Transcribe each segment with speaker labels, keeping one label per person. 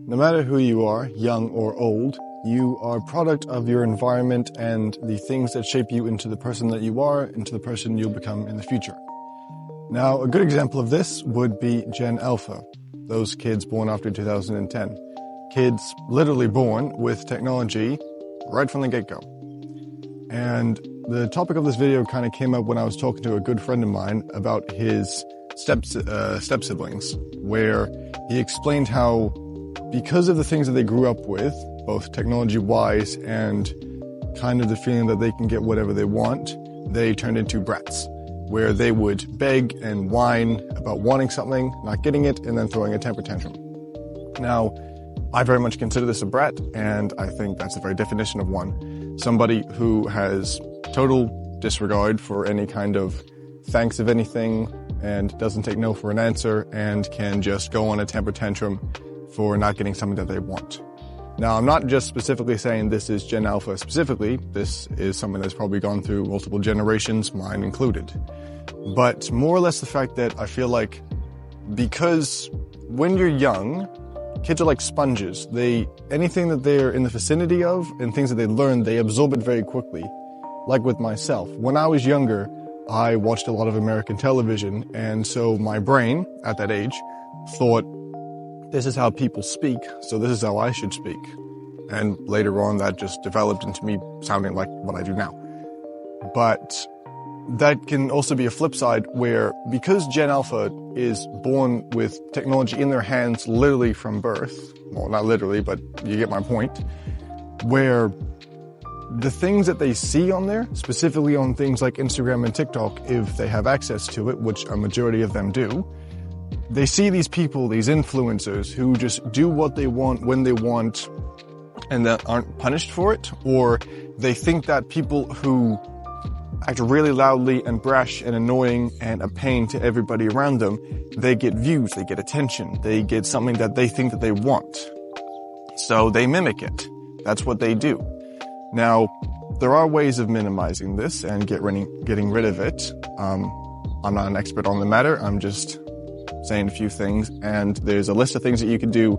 Speaker 1: No matter who you are, young or old, you are a product of your environment and the things that shape you into the person that you are, into the person you'll become in the future. Now, a good example of this would be Gen Alpha, those kids born after 2010. Kids literally born with technology right from the get-go. And the topic of this video kind of came up when I was talking to a good friend of mine about his step siblings, where he explained how because of the things that they grew up with, both technology-wise and kind of the feeling that they can get whatever they want, they turned into brats, where they would beg and whine about wanting something, not getting it, and then throwing a temper tantrum. Now, I very much consider this a brat, and I think that's the very definition of one. Somebody who has total disregard for any kind of thanks of anything and doesn't take no for an answer and can just go on a temper tantrum for not getting something that they want. Now, I'm not just specifically saying this is Gen Alpha specifically. This is something that's probably gone through multiple generations, mine included. But more or less the fact that I feel like because when you're young, kids are like sponges. Anything that they're in the vicinity of and things that they learn, they absorb it very quickly. Like with myself. When I was younger, I watched a lot of American television, and so my brain, at that age, thought, this is how people speak, so this is how I should speak. And later on, that just developed into me sounding like what I do now. But that can also be a flip side where, because Gen Alpha is born with technology in their hands literally from birth, well, not literally, but you get my point, where the things that they see on there, specifically on things like Instagram and TikTok, if they have access to it, which a majority of them do, they see these people, these influencers, who just do what they want when they want and that aren't punished for it, or they think that people who act really loudly and brash and annoying and a pain to everybody around them, they get views, they get attention, they get something that they think that they want. So they mimic it. That's what they do. Now, there are ways of minimizing this and getting rid of it. I'm not an expert on the matter. I'm just saying a few things, and there's a list of things that you can do,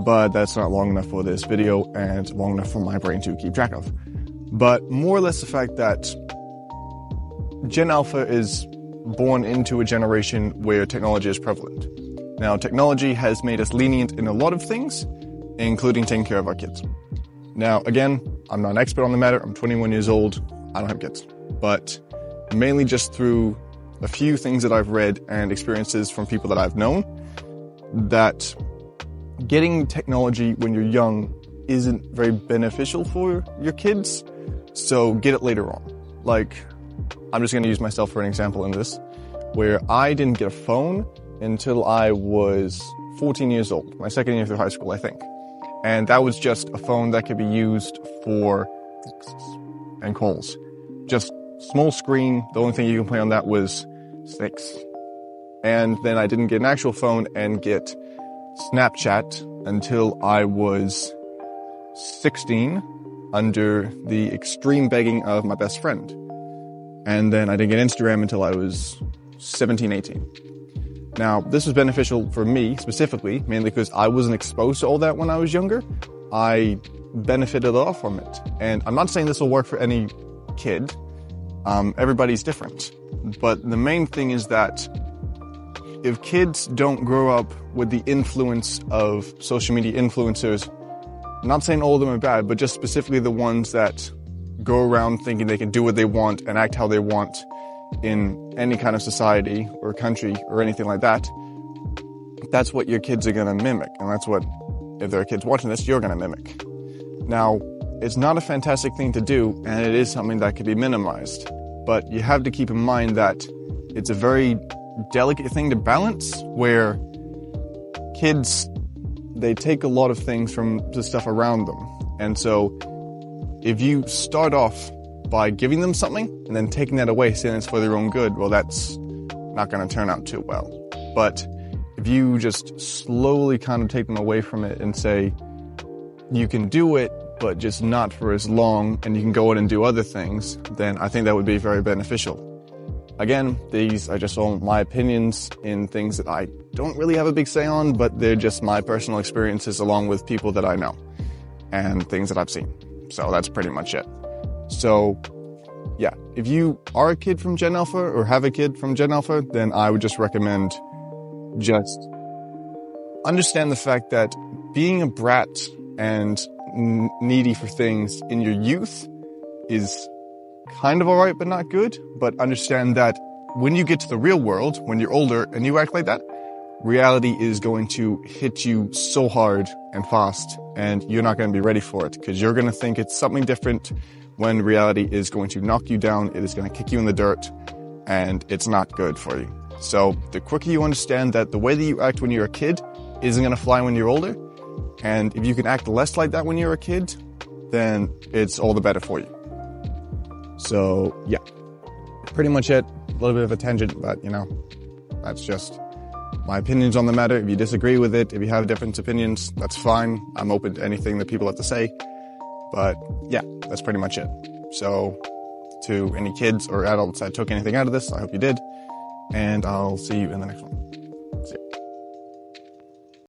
Speaker 1: but that's not long enough for this video and long enough for my brain to keep track of. But more or less the fact that Gen Alpha is born into a generation where technology is prevalent. Now, technology has made us lenient in a lot of things, including taking care of our kids. Now, again, I'm not an expert on the matter. I'm 21 years old. I don't have kids. But mainly just through a few things that I've read and experiences from people that I've known, that getting technology when you're young isn't very beneficial for your kids. So get it later on. Like, I'm just going to use myself for an example in this, where I didn't get a phone until I was 14 years old, my second year through high school, I think. And that was just a phone that could be used for texts and calls. Just small screen. The only thing you can play on that was Snakes. And then I didn't get an actual phone and get Snapchat until I was 16 under the extreme begging of my best friend. And then I didn't get Instagram until I was 17, 18. Now, this was beneficial for me specifically, mainly because I wasn't exposed to all that when I was younger. I benefited a lot from it. And I'm not saying this will work for any kid. Everybody's different. But the main thing is that if kids don't grow up with the influence of social media influencers, I'm not saying all of them are bad, but just specifically the ones that go around thinking they can do what they want and act how they want in any kind of society or country or anything like that, that's what your kids are going to mimic. And that's what, if there are kids watching this, you're going to mimic. Now, it's not a fantastic thing to do, and it is something that could be minimized. But you have to keep in mind that it's a very delicate thing to balance, where kids, they take a lot of things from the stuff around them. And so if you start off by giving them something and then taking that away, saying it's for their own good, well, that's not going to turn out too well. But if you just slowly kind of take them away from it and say, you can do it, but just not for as long, and you can go in and do other things, then I think that would be very beneficial. Again, these are just all my opinions in things that I don't really have a big say on, but they're just my personal experiences along with people that I know and things that I've seen. So that's pretty much it. So yeah, if you are a kid from Gen Alpha or have a kid from Gen Alpha, then I would just recommend just understand the fact that being a brat and needy for things in your youth is kind of alright but not good, but understand that when you get to the real world, when you're older and you act like that, reality is going to hit you so hard and fast, and you're not going to be ready for it because you're going to think it's something different when reality is going to knock you down, it is going to kick you in the dirt, and it's not good for you. So the quicker you understand that the way that you act when you're a kid isn't going to fly when you're older, and if you can act less like that when you're a kid, then it's all the better for you. So yeah, pretty much it. A little bit of a tangent, but you know, that's just my opinions on the matter. If you disagree with it, if you have different opinions, that's fine. I'm open to anything that people have to say. But yeah, that's pretty much it. So to any kids or adults that took anything out of this, I hope you did. And I'll see you in the next one.